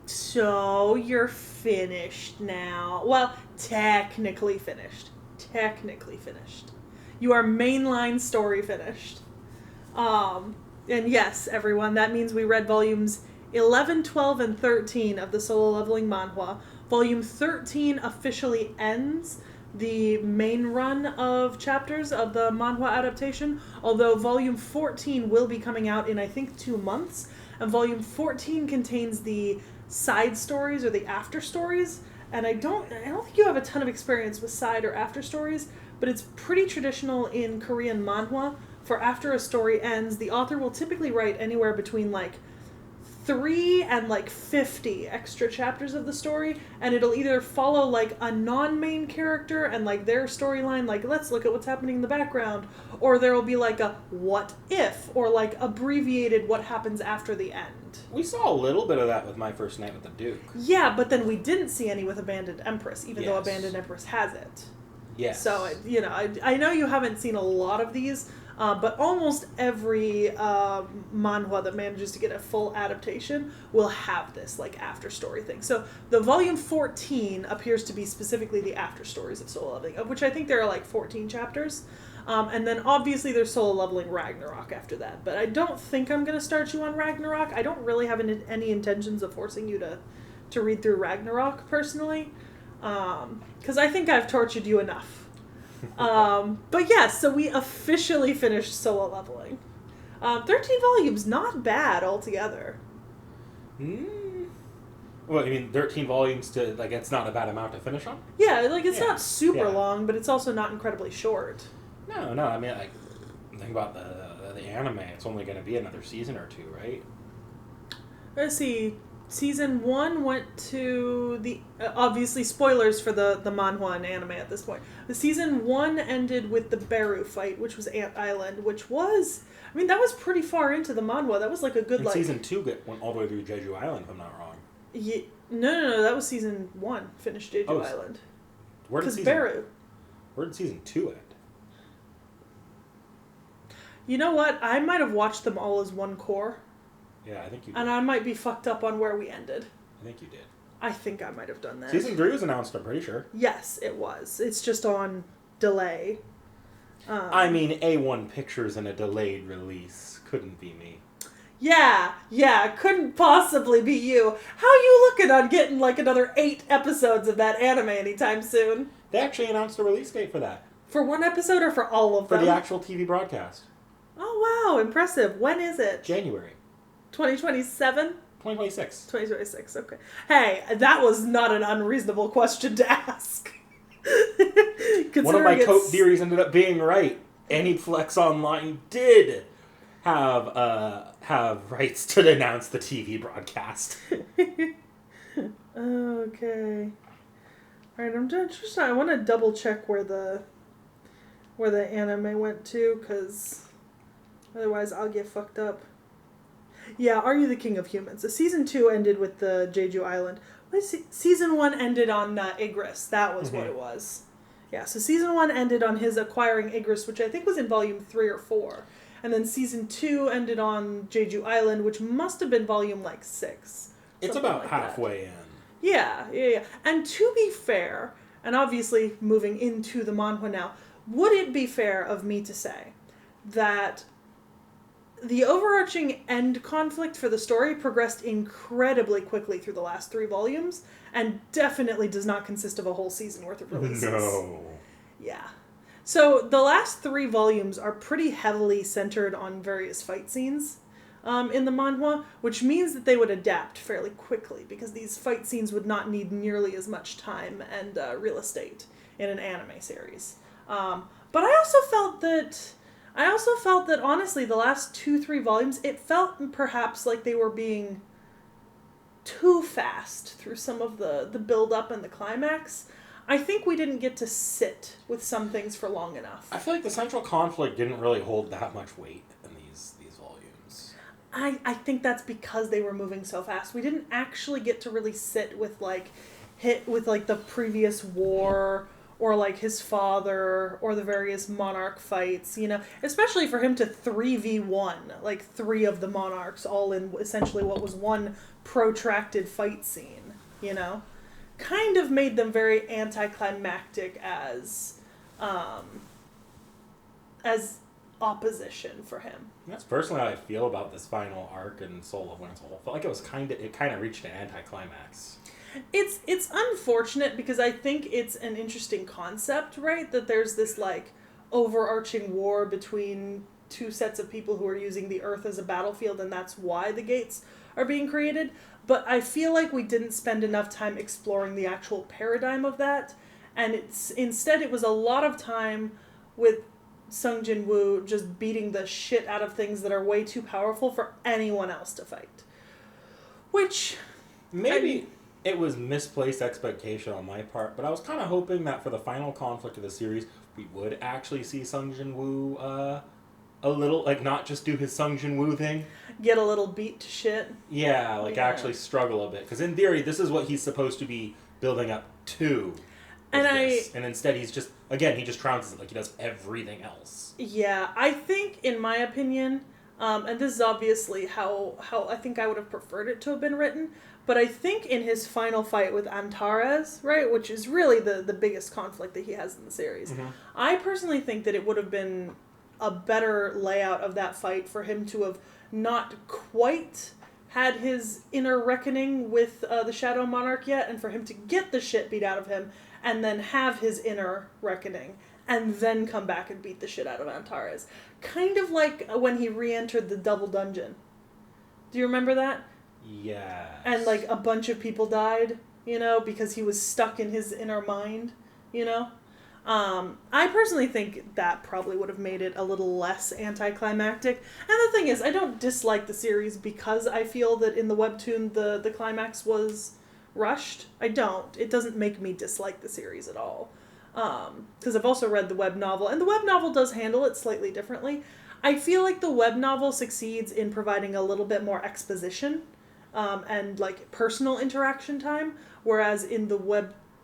So you're finished now. Well, technically finished. You are mainline story finished. And yes, everyone, that means we read volumes 11, 12, and 13 of the Solo Leveling manhwa. Volume 13 officially ends the main run of chapters of the manhwa adaptation, although volume 14 will be coming out in, I think, 2 months. And volume 14 contains the side stories or the after stories. And I don't think you have a ton of experience with side or after stories, but it's pretty traditional in Korean manhwa. For after a story ends, the author will typically write anywhere between 3 and 50 extra chapters of the story, and it'll either follow a non-main character and their storyline, let's look at what's happening in the background, or there will be a what if, or abbreviated what happens after the end. We saw a little bit of that with My First Night with the Duke. Yeah, but then we didn't see any with Abandoned Empress, even though Abandoned Empress has it. Yes. So, I know you haven't seen a lot of these, but almost every manhwa that manages to get a full adaptation will have this, after story thing. So, the volume 14 appears to be specifically the after stories of Solo Leveling, of which I think there are 14 chapters. And then obviously there's Solo Leveling Ragnarok after that. But I don't think I'm going to start you on Ragnarok. I don't really have any intentions of forcing you to read through Ragnarok, personally. Because I think I've tortured you enough. But yes, so we officially finished Solo Leveling. 13 volumes, not bad altogether. Well, I mean, 13 volumes to, it's not a bad amount to finish on? Yeah, it's not super long, but it's also not incredibly short. No, I mean, think about the anime. It's only going to be another season or 2, right? Let's see. Season 1 went to the... obviously, spoilers for the manhwa and anime at this point. The Season 1 ended with the Beru fight, which was Ant Island, which was... I mean, that was pretty far into the manhwa. That was a good, and Season 2 went all the way through Jeju Island, if I'm not wrong. Yeah, no, that was Season 1. Finished Jeju Island. Where did Season 2 end? You know what? I might have watched them all as one core. Yeah, I think you did. And I might be fucked up on where we ended. I think you did. I think I might have done that. Season 3 was announced, I'm pretty sure. Yes, it was. It's just on delay. I mean, A1 Pictures and a delayed release. Couldn't be me. Yeah, couldn't possibly be you. How are you looking on getting another 8 episodes of that anime anytime soon? They actually announced a release date for that. For one episode or for all of them? For the actual TV broadcast. Oh, wow, impressive. When is it? January. 2027? 2026. 2026, okay. Hey, that was not an unreasonable question to ask. One of my coat theories ended up being right. Aniplex Online did have rights to announce the TV broadcast. Okay. Alright, I want to double check where the anime went to, because otherwise I'll get fucked up. Yeah, Are You the King of Humans? So Season 2 ended with the Jeju Island. Season 1 ended on Igris. That was what it was. Yeah, so Season 1 ended on his acquiring Igris, which I think was in Volume 3 or 4. And then Season 2 ended on Jeju Island, which must have been Volume 6. It's about halfway in. Yeah. And to be fair, and obviously moving into the manhwa now, would it be fair of me to say that the overarching end conflict for the story progressed incredibly quickly through the last 3 volumes, and definitely does not consist of a whole season worth of releases. No. Yeah. So the last 3 volumes are pretty heavily centered on various fight scenes in the manhwa, which means that they would adapt fairly quickly, because these fight scenes would not need nearly as much time and real estate in an anime series. But I also felt that honestly, the last 2-3 volumes, it felt perhaps like they were being too fast through some of the build-up and the climax. I think we didn't get to sit with some things for long enough. I feel like the central conflict didn't really hold that much weight in these volumes. I think that's because they were moving so fast. We didn't actually get to really sit with the previous war or like his father, or the various monarch fights, you know, especially for him to 3v1, like 3 of the monarchs all in essentially what was one protracted fight scene, you know, kind of made them very anticlimactic as opposition for him. That's personally how I feel about this final arc in Soul of Winter. I felt like it kind of reached an anticlimax. It's unfortunate because I think it's an interesting concept, right? That there's this like overarching war between 2 sets of people who are using the Earth as a battlefield, and that's why the gates are being created. But I feel like we didn't spend enough time exploring the actual paradigm of that, and instead it was a lot of time with Sung Jin Woo just beating the shit out of things that are way too powerful for anyone else to fight. Which maybe it was misplaced expectation on my part, but I was kind of hoping that for the final conflict of the series, we would actually see Sung Jin Woo a little, like, not just do his Sung Jin Woo thing. Get a little beat to shit. Yeah, like actually struggle a bit. Because in theory, this is what he's supposed to be building up to. And instead he just trounces it like he does everything else. Yeah, I think, in my opinion, and this is obviously how I think I would have preferred it to have been written, but I think in his final fight with Antares, right, which is really the biggest conflict that he has in the series, I personally think that it would have been a better layout of that fight for him to have not quite had his inner reckoning with the Shadow Monarch yet, and for him to get the shit beat out of him, and then have his inner reckoning, and then come back and beat the shit out of Antares. Kind of like when he re-entered the double dungeon. Do you remember that? Yeah. And like a bunch of people died, you know, because he was stuck in his inner mind, you know? I personally think that probably would have made it a little less anticlimactic. And the thing is, I don't dislike the series because I feel that in the webtoon the climax was rushed. I don't. It doesn't make me dislike the series at all. Because I've also read the web novel, and the web novel does handle it slightly differently. I feel like the web novel succeeds in providing a little bit more exposition and like personal interaction time, whereas in the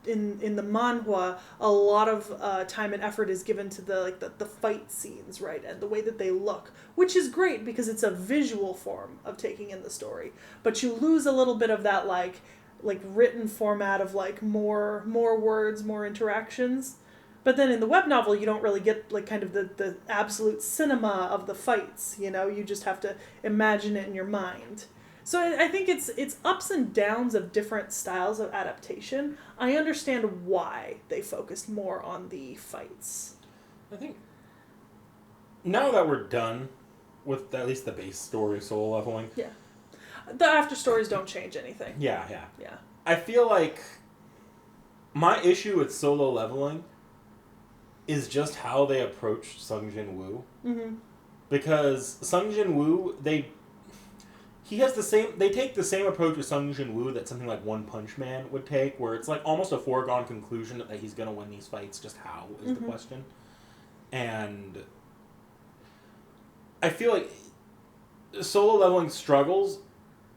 manhwa, a lot of time and effort is given to the fight scenes, right, and the way that they look, which is great because it's a visual form of taking in the story. But you lose a little bit of that like written format of like more words, more interactions. But then in the web novel, you don't really get like kind of the absolute cinema of the fights. You know, you just have to imagine it in your mind. So I think it's ups and downs of different styles of adaptation. I understand why they focused more on the fights. I think now that we're done with at least the base story Soul Leveling. Yeah. The after stories don't change anything. Yeah. Yeah. I feel like my issue with Solo Leveling is just how they approach Sung Jin Woo. Mm-hmm. Because Sung Jin Woo, they take the same approach with Sung Jin Woo that something like One Punch Man would take, where it's like almost a foregone conclusion that he's going to win these fights, just how is the question. And I feel like Solo Leveling struggles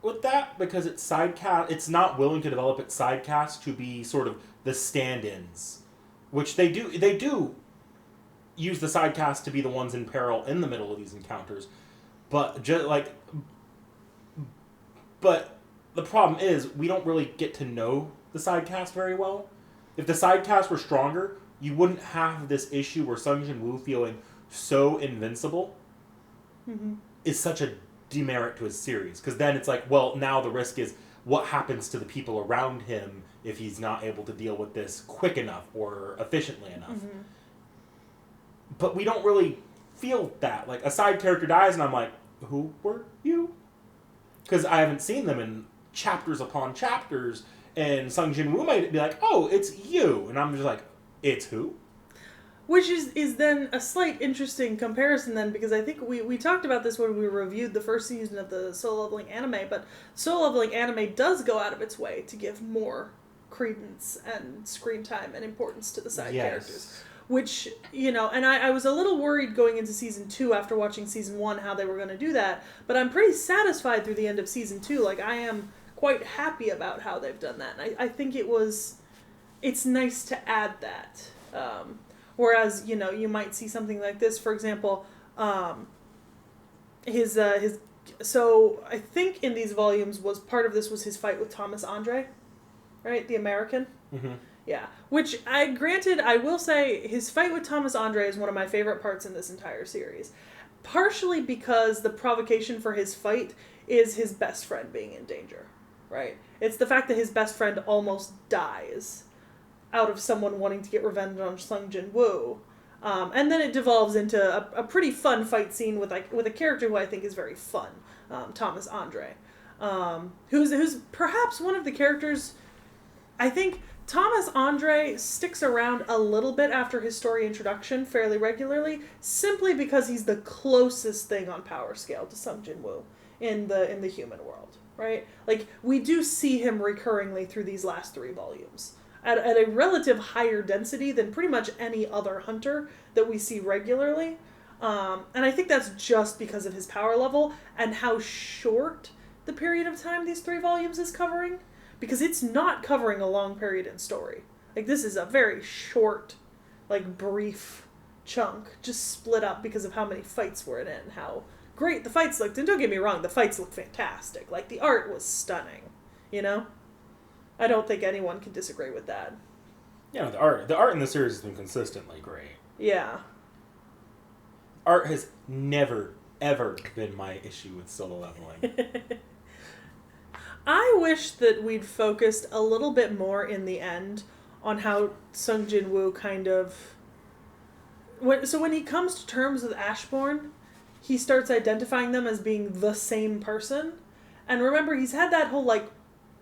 with that because it's not willing to develop its sidecast to be sort of the stand-ins, which they do use the sidecast to be the ones in peril in the middle of these encounters, but the problem is we don't really get to know the sidecast very well. If the sidecast were stronger, you wouldn't have this issue where Sung Jin Woo feeling so invincible is such a demerit to his series, because then it's like, well, now the risk is what happens to the people around him if he's not able to deal with this quick enough or efficiently enough. But we don't really feel that. Like, a side character dies and I'm like, who were you? Because I haven't seen them in chapters upon chapters, and Sung Jin Woo might be like, oh, it's you, and I'm just like, it's who? Which is then a slight interesting comparison then, because I think we talked about this when we reviewed the first season of the Solo Leveling anime, but Solo Leveling anime does go out of its way to give more credence and screen time and importance to the side characters. Which, you know, and I was a little worried going into Season 2 after watching Season 1 how they were going to do that, but I'm pretty satisfied through the end of Season 2. Like, I am quite happy about how they've done that, and I think it's nice to add that. Whereas, you might see something like this, for example, his so I think in these volumes was part of this was his fight with Thomas Andre, right? The American. Mm-hmm. Yeah. Which I will say his fight with Thomas Andre is one of my favorite parts in this entire series. Partially because the provocation for his fight is his best friend being in danger, right? It's the fact that his best friend almost dies out of someone wanting to get revenge on Sung Jin Woo. And then it devolves into a pretty fun fight scene with a character who I think is very fun, Thomas Andre, who's perhaps one of the characters. I think Thomas Andre sticks around a little bit after his story introduction fairly regularly, simply because he's the closest thing on power scale to Sung Jin Woo in the human world, right? Like, we do see him recurringly through these last 3 volumes. At a relative higher density than pretty much any other hunter that we see regularly. And I think that's just because of his power level and how short the period of time these 3 volumes is covering. Because it's not covering a long period in story. Like, this is a very short, brief chunk, just split up because of how many fights were in it and how great the fights looked. And don't get me wrong, the fights look fantastic. Like, the art was stunning, I don't think anyone can disagree with that. Yeah, the art in the series has been consistently great. Yeah. Art has never, ever been my issue with solo leveling. I wish that we'd focused a little bit more in the end on how Sung Jin Woo kind of... when he comes to terms with Ashbourne, he starts identifying them as being the same person. And remember, he's had that whole,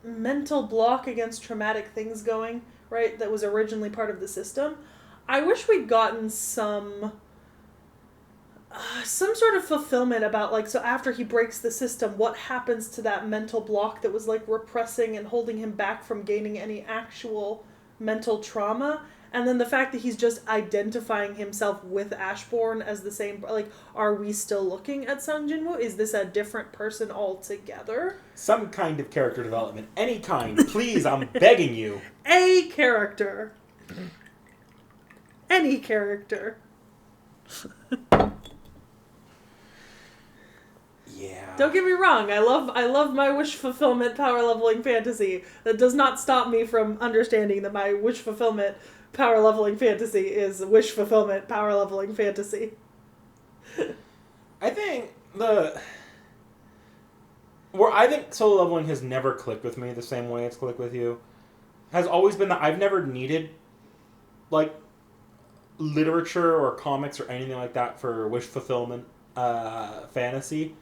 mental block against traumatic things going, right, that was originally part of the system. I wish we'd gotten some sort of fulfillment about, so after he breaks the system, what happens to that mental block that was, repressing and holding him back from gaining any actual mental trauma. And then the fact that he's just identifying himself with Ashbourne as the same, are we still looking at Sung Jin Woo? Is this a different person altogether? Some kind of character development. Any kind. Please, I'm begging you. A character. Any character. Yeah. Don't get me wrong, I love my wish fulfillment power leveling fantasy. That does not stop me from understanding that my wish fulfillment power leveling fantasy is wish fulfillment power leveling fantasy. I think I think solo leveling has never clicked with me the same way it's clicked with you has always been that I've never needed literature or comics or anything like that for wish fulfillment fantasy.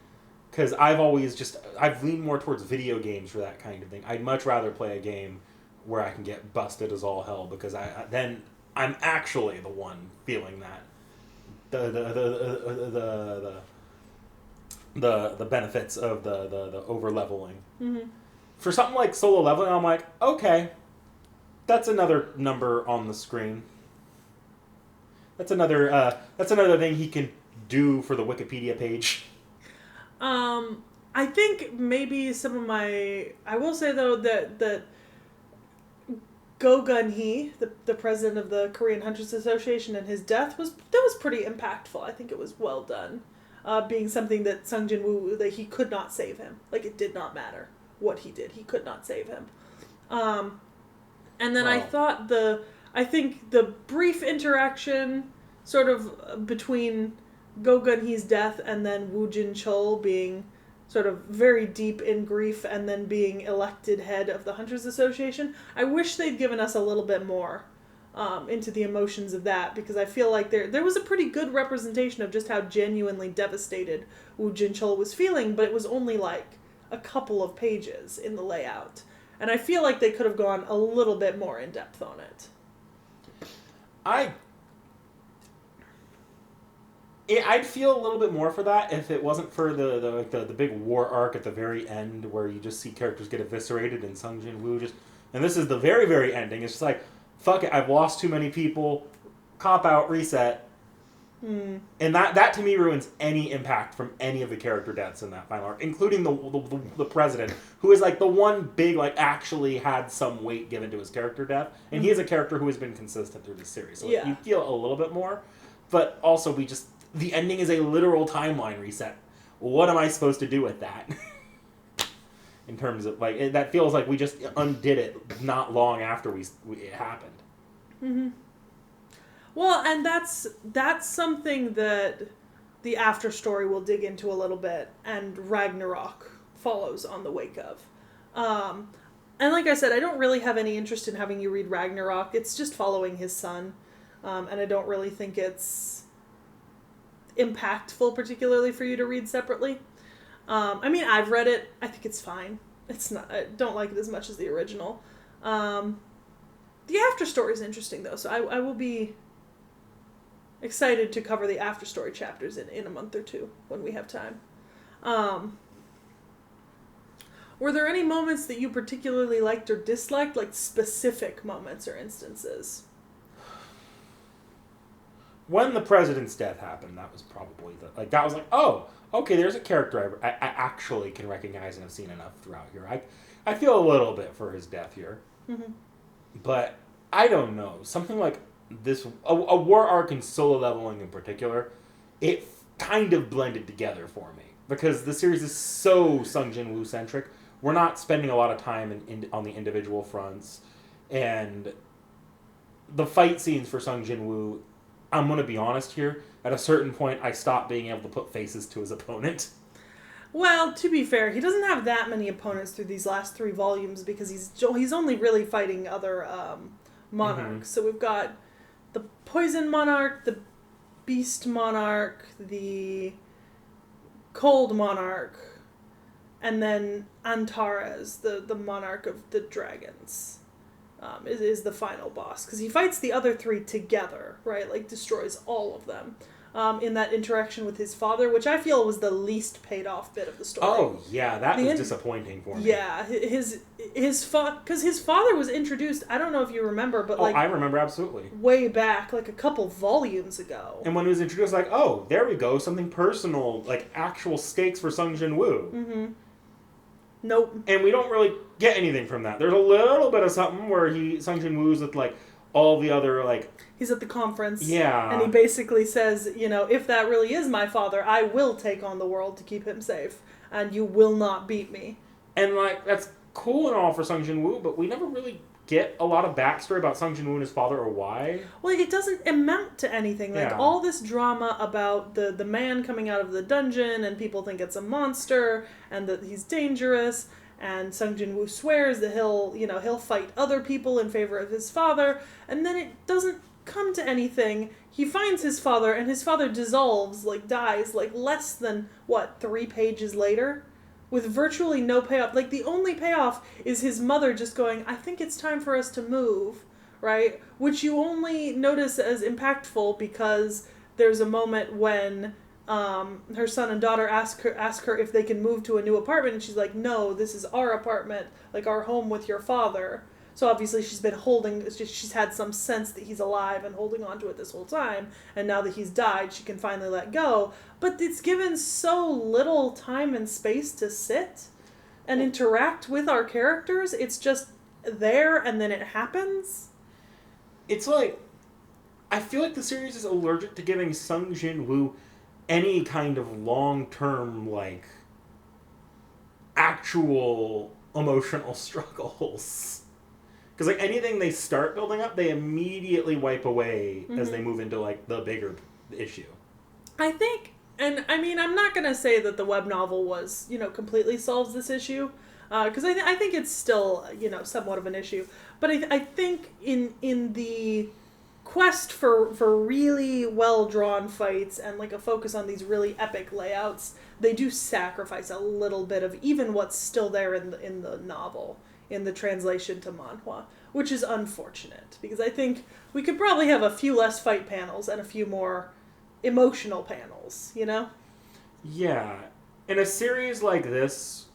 Because I've leaned more towards video games for that kind of thing. I'd much rather play a game where I can get busted as all hell, because then I'm actually the one feeling that the benefits of the over leveling. Mm-hmm. For something like solo leveling, I'm like, okay, that's another number on the screen. That's another thing he can do for the Wikipedia page. I think maybe I will say though that Go Gun-hee, the president of the Korean Hunters Association, and his death was pretty impactful. I think it was well done, being something that Sung Jin Woo, that he could not save him. It did not matter what he did, he could not save him. And then I think the brief interaction sort of between Go Gun-hee's death and then Woo Jin-chul being sort of very deep in grief and then being elected head of the Hunters Association, I wish they'd given us a little bit more into the emotions of that, because I feel like there was a pretty good representation of just how genuinely devastated Woo Jin-chul was feeling, but it was only a couple of pages in the layout. And I feel like they could have gone a little bit more in depth on it. I'd feel a little bit more for that if it wasn't for the big war arc at the very end, where you just see characters get eviscerated and Sung Jin Woo and this is the very, very ending. It's just fuck it, I've lost too many people, cop out, reset. And that to me ruins any impact from any of the character deaths in that final arc, including the president, who is like the one big, like, actually had some weight given to his character death. And he is a character who has been consistent through this series. So you feel a little bit more. But also, the ending is a literal timeline reset. What am I supposed to do with that? In terms of, like, that feels like we just undid it not long after it happened. Mm-hmm. Well, and that's something that the after story will dig into a little bit, and Ragnarok follows on the wake of. And like I said, I don't really have any interest in having you read Ragnarok. It's just following his son, and I don't really think it's impactful particularly for you to read separately. I mean, I've read it. I think it's fine. It's not. I don't like it as much as the original. The after story is interesting though, so I will be excited to cover the after story chapters in a month or two when we have time. Were there any moments that you particularly liked or disliked, like specific moments or instances? When the president's death happened, that was probably that was like, oh, okay, there's a character I actually can recognize and have seen enough throughout here. I feel a little bit for his death here. Mm-hmm. But I don't know. Something like this, a war arc in Solo Leveling in particular, it kind of blended together for me. Because the series is so Sung Jin Woo centric. We're not spending a lot of time on the individual fronts. And the fight scenes for Sung Jin Woo, I'm going to be honest here, at a certain point I stopped being able to put faces to his opponent. Well, to be fair, he doesn't have that many opponents through these last 3 volumes because he's only really fighting other monarchs. Mm-hmm. So we've got the Poison Monarch, the Beast Monarch, the Cold Monarch, and then Antares, the Monarch of the Dragons, is the final boss. Because he fights the other 3 together, right? Like, destroys all of them. In that interaction with his father, which I feel was the least paid off bit of the story. Oh, yeah, that was disappointing for me. Yeah, because his father was introduced, I don't know if you remember, but I remember absolutely. Way back, like a couple volumes ago. And when he was introduced, like, oh, there we go, something personal, like actual stakes for Sung Jin Woo. Mm-hmm. Nope. And we don't really get anything from that. There's a little bit of something where Sung Jin Woo's with, like, all the other, like... He's at the conference. Yeah. And he basically says, if that really is my father, I will take on the world to keep him safe. And you will not beat me. And, like, that's cool and all for Sung Jin Woo, but we never really get a lot of backstory about Sung Jin Woo and his father or why. Well, it doesn't amount to anything. Like, all this drama about the man coming out of the dungeon and people think it's a monster and that he's dangerous. And Sung Jin Woo swears that he'll fight other people in favor of his father. And then it doesn't come to anything. He finds his father, and his father dissolves, dies, less than, 3 pages later? With virtually no payoff. Like, the only payoff is his mother just going, I think it's time for us to move, right? Which you only notice as impactful because there's a moment when her son and daughter ask her if they can move to a new apartment, and she's like, no, this is our apartment, our home with your father. So obviously she's had some sense that he's alive and holding on to it this whole time, and now that he's died, she can finally let go. But it's given so little time and space to sit and interact with our characters. It's just there, and then it happens. It's like, I feel like the series is allergic to giving Sung Jin Woo any kind of long-term, actual emotional struggles. Because, anything they start building up, they immediately wipe away as they move into, the bigger issue. I think, and I mean, I'm not going to say that the web novel was, completely solves this issue, because I think it's still, somewhat of an issue. But I think in the quest for really well-drawn fights and, a focus on these really epic layouts, they do sacrifice a little bit of even what's still there in the novel, in the translation to manhwa, which is unfortunate, because I think we could probably have a few less fight panels and a few more emotional panels, Yeah. In a series like this,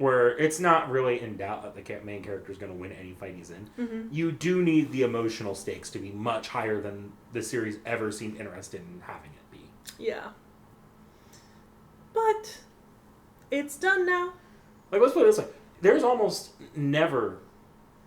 where it's not really in doubt that the main character is going to win any fight he's in. Mm-hmm. You do need the emotional stakes to be much higher than the series ever seemed interested in having it be. Yeah. But it's done now. Like, let's put it this way. There's almost never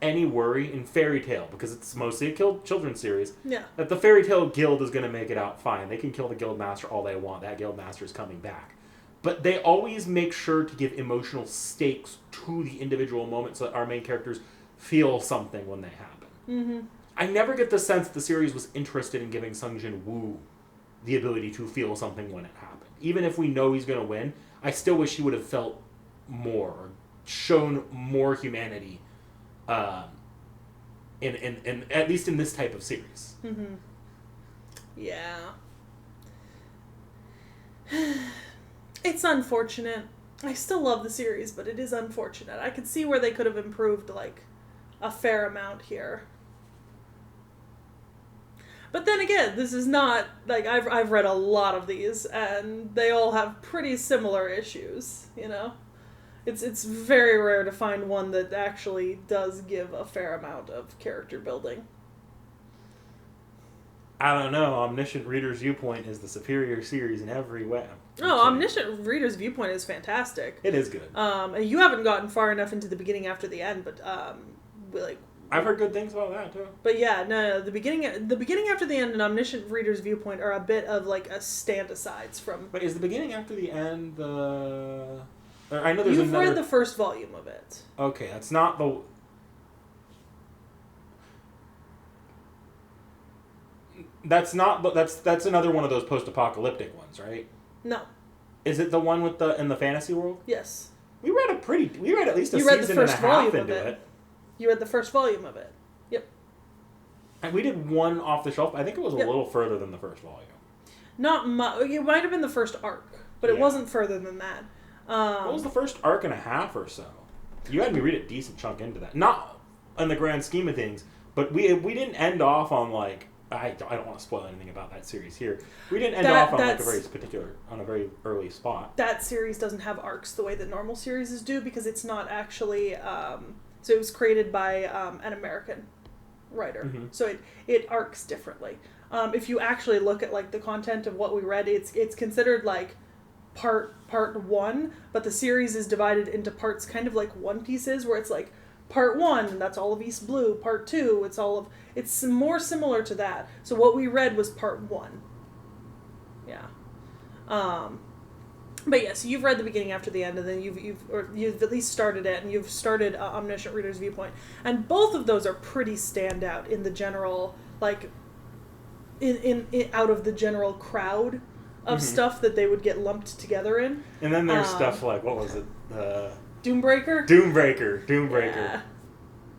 any worry in Fairy Tail, because it's mostly a children's series, Yeah. that the Fairy Tail Guild is going to make it out fine. They can kill the Guild Master all they want. That Guild Master is coming back. But they always make sure to give emotional stakes to the individual moments so that our main characters feel something when they happen. Mm-hmm. I never get the sense that the series was interested in giving Sung Jin Woo the ability to feel something when it happened. Even if we know he's going to win, I still wish he would have felt more, or shown more humanity, in at least in this type of series. Mm-hmm. Yeah. It's unfortunate. I still love the series, but it is unfortunate. I could see where they could have improved, like, a fair amount here. But then again, this is not, like, I've read a lot of these, and they all have pretty similar issues, you know? It's very rare to find one that actually does give a fair amount of character building. I don't know. Omniscient Reader's Viewpoint is the superior series in every way. Oh, Omniscient Reader's Viewpoint is fantastic. It is good. And you haven't gotten far enough into the beginning after the end, but I've heard good things about that too. But yeah, no, the beginning after the end and Omniscient Reader's Viewpoint are a bit of like a stand-asides from. But is the beginning after the end the? I know there's You've another. read the first volume of it. Okay, that's not the. That's not. That's another one of those post-apocalyptic ones, right? No. Is it the one with the in the fantasy world? Yes. We read at least a You read the season and a first half volume into of it. You read the first volume of it. Yep. And we did one off the shelf. I think it was a Yep. little further than the first volume. Not much. It might have been the first arc, but it Yeah. wasn't further than that. What was the first arc and a half or so? You had me read a decent chunk into that. Not in the grand scheme of things, but we didn't end off on like I don't want to spoil anything about that series here. We didn't end off on like a very early spot. That series doesn't have arcs the way that normal series do because it's not actually. So it was created by an American writer, Mm-hmm. so it arcs differently. If you actually look at like the content of what we read, it's considered like part one, but the series is divided into parts, kind of like One Piece is, where it's like part 1, that's all of East Blue. Part 2, it's more similar to that. So what we read was part 1. Yeah. But yes, so you've read the beginning after the end, and then you've at least started it, and you've started Omniscient Reader's Viewpoint, and both of those are pretty standout in the general, like, in out of the general crowd of Mm-hmm. stuff that they would get lumped together in. And then there's stuff like, what was it? Doombreaker? Doombreaker. Yeah.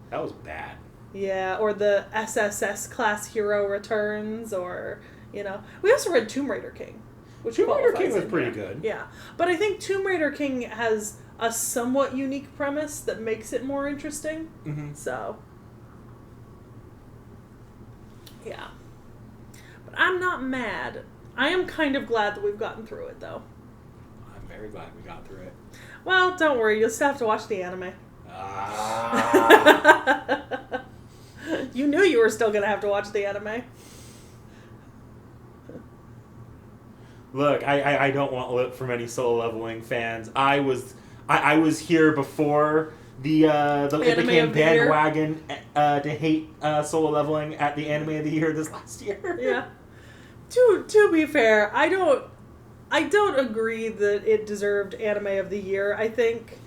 That was bad. Yeah, or the SSS class hero returns, or, you know. We also read Tomb Raider King. Which Tomb Raider King qualifies was in pretty here. good. Yeah. But I think Tomb Raider King has a somewhat unique premise that makes it more interesting. Mm-hmm. So, yeah. But I'm not mad. I am kind of glad that we've gotten through it, though. I'm very glad we got through it. Well, don't worry. You'll still have to watch the anime. You knew you were still going to have to watch the anime. Look, I don't want lip from any Solo Leveling fans. I was here before it became bandwagon to hate Solo Leveling at the Anime of the Year this last year. Yeah. To be fair, I don't agree that it deserved Anime of the Year. I think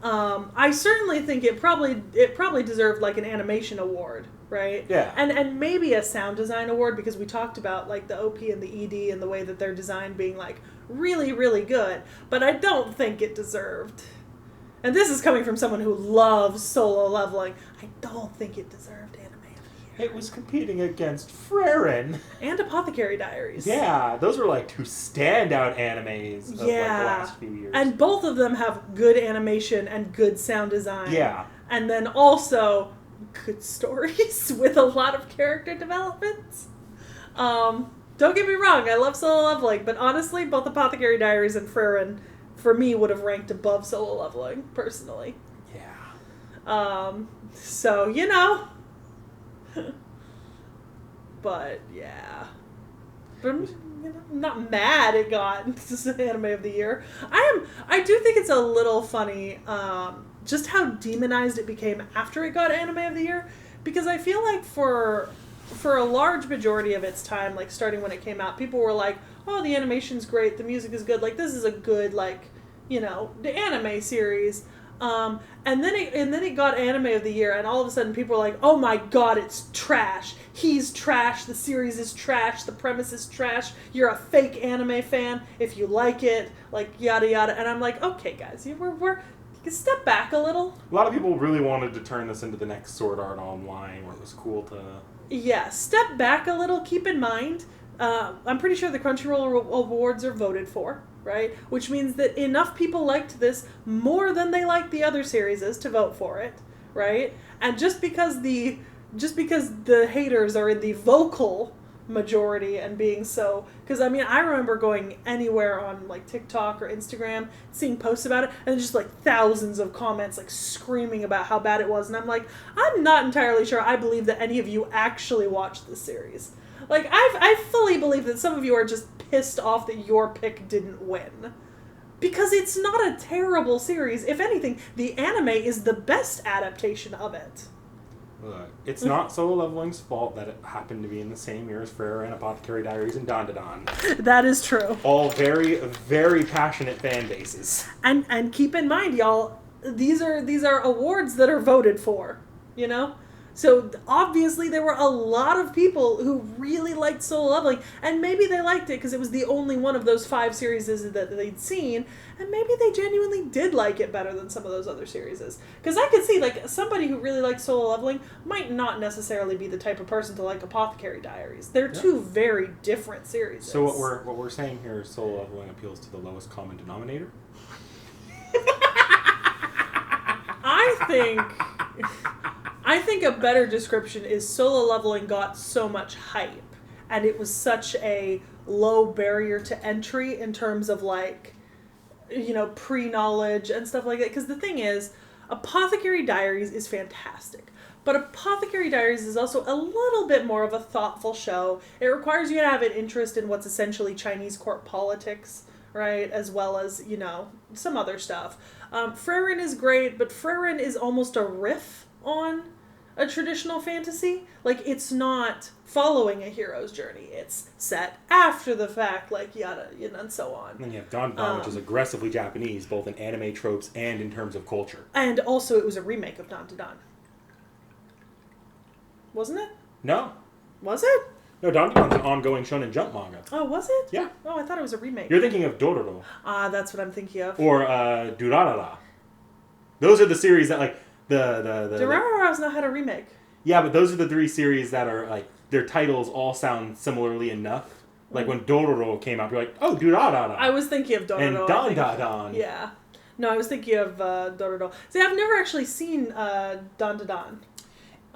I certainly think it probably deserved like an animation award, right? Yeah. And maybe a sound design award, because we talked about like the OP and the ED and the way that they're designed being like really, really good. But I don't think it deserved. And this is coming from someone who loves Solo Leveling. I don't think it deserved Anime of the Year. It was competing against Freren. And Apothecary Diaries. Yeah, those were like two standout animes of like the last few years. And both of them have good animation and good sound design. Yeah. And then also good stories with a lot of character development. Don't get me wrong, I love Solo Leveling, but honestly, both Apothecary Diaries and Freren for me, would have ranked above Solo Leveling, personally. Yeah. So, but, yeah. But, I'm not mad it got Anime of the Year. I do think it's a little funny, just how demonized it became after it got Anime of the Year, because I feel like for a large majority of its time, like starting when it came out, people were like, oh, the animation's great, the music is good, like this is a good, like, the anime series. And then it got Anime of the Year, and all of a sudden people were like, oh my god, it's trash. He's trash, the series is trash, the premise is trash, you're a fake anime fan if you like it, like yada yada. And I'm like, okay guys, we're step back a little. A lot of people really wanted to turn this into the next Sword Art Online, where it was cool to... Yeah, step back a little. Keep in mind, I'm pretty sure the Crunchyroll Awards are voted for, right? Which means that enough people liked this more than they liked the other series to vote for it, right? And just because the haters are in the vocal majority and being so, because I mean, I remember going anywhere on like TikTok or Instagram, seeing posts about it, and just like thousands of comments like screaming about how bad it was, and I'm like, I'm not entirely sure I believe that any of you actually watched this series. Like, I fully believe that some of you are just pissed off that your pick didn't win. Because it's not a terrible series. If anything, the anime is the best adaptation of it. Look, it's not Solo Leveling's fault that it happened to be in the same year as Frere and Apothecary Diaries and Don. That is true. All very, very passionate fan bases. And keep in mind, y'all, these are awards that are voted for, So obviously there were a lot of people who really liked Solo Leveling, and maybe they liked it because it was the only one of those 5 series that they'd seen, and maybe they genuinely did like it better than some of those other series. Because I could see, like, somebody who really likes Solo Leveling might not necessarily be the type of person to like Apothecary Diaries. They're two very different series. So what we're saying here is Solo Leveling appeals to the lowest common denominator? I think a better description is Solo Leveling got so much hype, and it was such a low barrier to entry in terms of, like, pre-knowledge and stuff like that. Because the thing is, Apothecary Diaries is fantastic, but Apothecary Diaries is also a little bit more of a thoughtful show. It requires you to have an interest in what's essentially Chinese court politics, right, as well as, some other stuff. Freren is great, but Freren is almost a riff on a traditional fantasy. Like, it's not following a hero's journey. It's set after the fact, like, yada, and so on. And then you have Don, which is aggressively Japanese, both in anime tropes and in terms of culture. And also, it was a remake of Don. Wasn't it? No. Was it? No, Don's an ongoing Shonen Jump manga. Oh, was it? Yeah. Oh, I thought it was a remake. You're thinking of Dororo. That's what I'm thinking of. Or Durarara. Those are the series that, like, Durarara's not had a remake. Yeah, but those are the 3 series that are, like, their titles all sound similarly enough. Like, when Dororo came out, you're like, oh, Durarara. I was thinking of Dororo. And Don. Yeah. No, I was thinking of Dororo. See, I've never actually seen Don.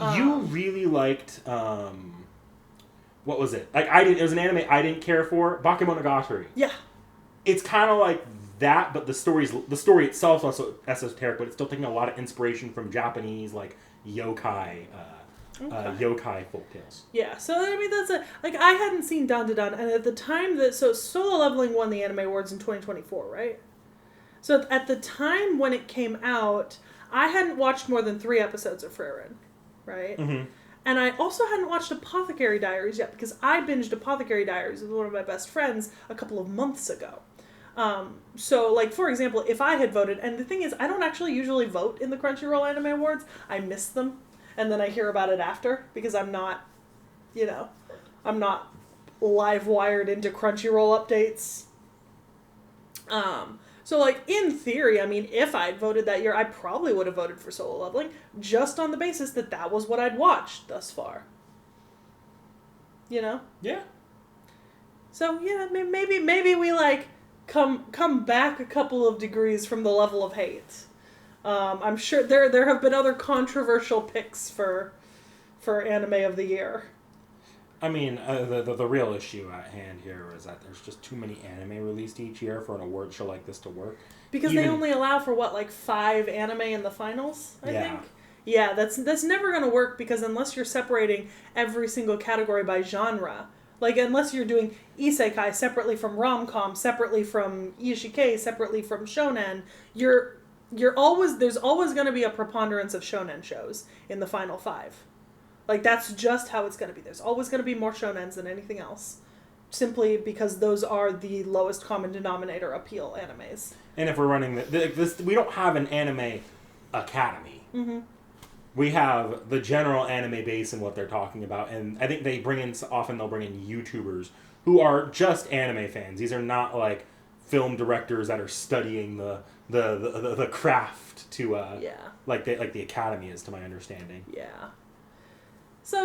You really liked, what was it? Like, it was an anime I didn't care for. Bakemonogatari. Yeah. It's kind of like that, but the story itself is also esoteric, but it's still taking a lot of inspiration from Japanese, like, yokai folktales. Yeah, so I mean, I hadn't seen Don, and at the time Solo Leveling won the Anime Awards in 2024, right? So at the time when it came out, I hadn't watched more than 3 episodes of Freren, right? Mm-hmm. And I also hadn't watched Apothecary Diaries yet, because I binged Apothecary Diaries with one of my best friends a couple of months ago. So, like, for example, if I had voted, and the thing is, I don't actually usually vote in the Crunchyroll Anime Awards. I miss them, and then I hear about it after, because I'm not live wired into Crunchyroll updates. So, like, in theory, I mean, if I'd voted that year, I probably would have voted for Solo Leveling, just on the basis that was what I'd watched thus far. Yeah. So, yeah, maybe we, like, come back a couple of degrees from the level of hate. I'm sure there have been other controversial picks for Anime of the Year. I mean, the real issue at hand here is that there's just too many anime released each year for an award show like this to work. Because they only allow for, what, like 5 anime in the finals, I think? Yeah, that's never going to work, because unless you're separating every single category by genre, like, unless you're doing isekai separately from rom-com, separately from isekai, separately from shonen, there's always going to be a preponderance of shonen shows in the final 5. Like, that's just how it's going to be. There's always going to be more shonens than anything else, simply because those are the lowest common denominator appeal animes. And if we're running this, we don't have an anime academy. Mm-hmm. We have the general anime base and what they're talking about, and I think they'll bring in YouTubers who are just anime fans. These are not like film directors that are studying the craft to like the academy is, to my understanding. Yeah. So,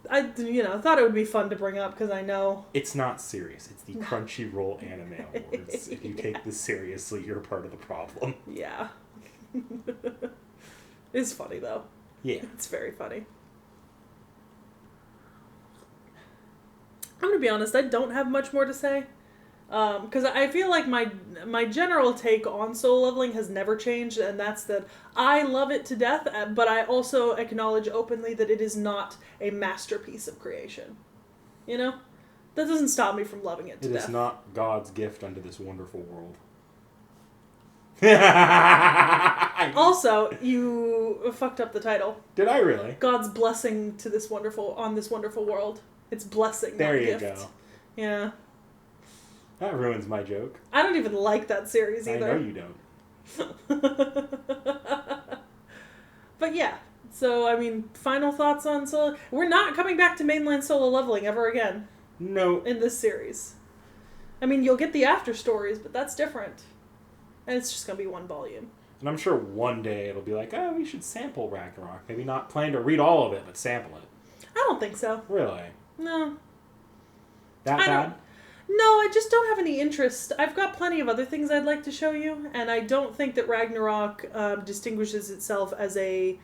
I thought it would be fun to bring up, because I know it's not serious. It's the Crunchyroll Anime Awards. If you take this seriously, you're part of the problem. Yeah. It's funny, though. Yeah. It's very funny. I'm going to be honest, I don't have much more to say. Because I feel like my general take on Solo Leveling has never changed, and that's that I love it to death, but I also acknowledge openly that it is not a masterpiece of creation. That doesn't stop me from loving it to death. It is not God's gift unto this wonderful world. Also, you fucked up the title. Did I really? God's blessing to this wonderful world. It's blessing, there not you gift. Go. Yeah. That ruins my joke. I don't even like that series either. I know you don't. But yeah. So, I mean, final thoughts on Solo... We're not coming back to mainline Solo Leveling ever again. No. In this series. I mean, you'll get the after stories, but that's different. And it's just going to be 1 volume. And I'm sure one day it'll be like, we should sample Ragnarok. Maybe not plan to read all of it, but sample it. I don't think so. Really? No. That bad? No, I just don't have any interest. I've got plenty of other things I'd like to show you, and I don't think that Ragnarok distinguishes itself as a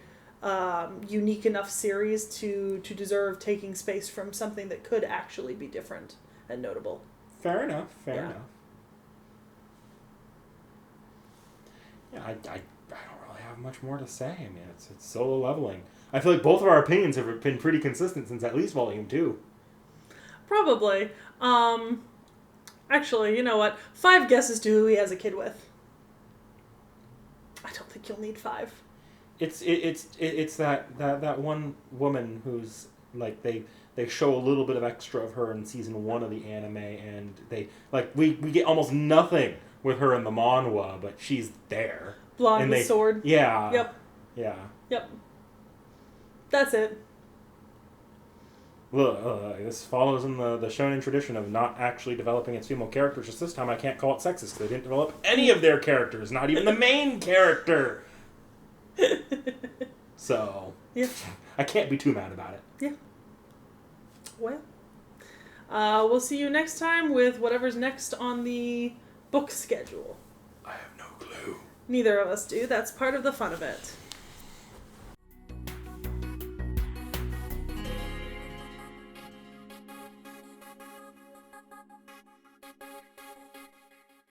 unique enough series to deserve taking space from something that could actually be different and notable. Fair enough. Yeah, I don't really have much more to say. I mean, it's Solo Leveling. I feel like both of our opinions have been pretty consistent since at least Volume 2. Probably. Actually, you know what? 5 guesses to who he has a kid with. I don't think you'll need 5. It's that one woman who's like they show a little bit of extra of her in season 1 of the anime, and we get almost nothing with her in the manhwa, but she's there. Blonde with sword. Yeah. Yep. Yeah. Yep. That's it. This follows in the shonen tradition of not actually developing its female characters. Just this time I can't call it sexist because they didn't develop any of their characters, not even the main character. So, yeah. I can't be too mad about it. Yeah. Well, we'll see you next time with whatever's next on the book schedule. I have no clue. Neither of us do. That's part of the fun of it.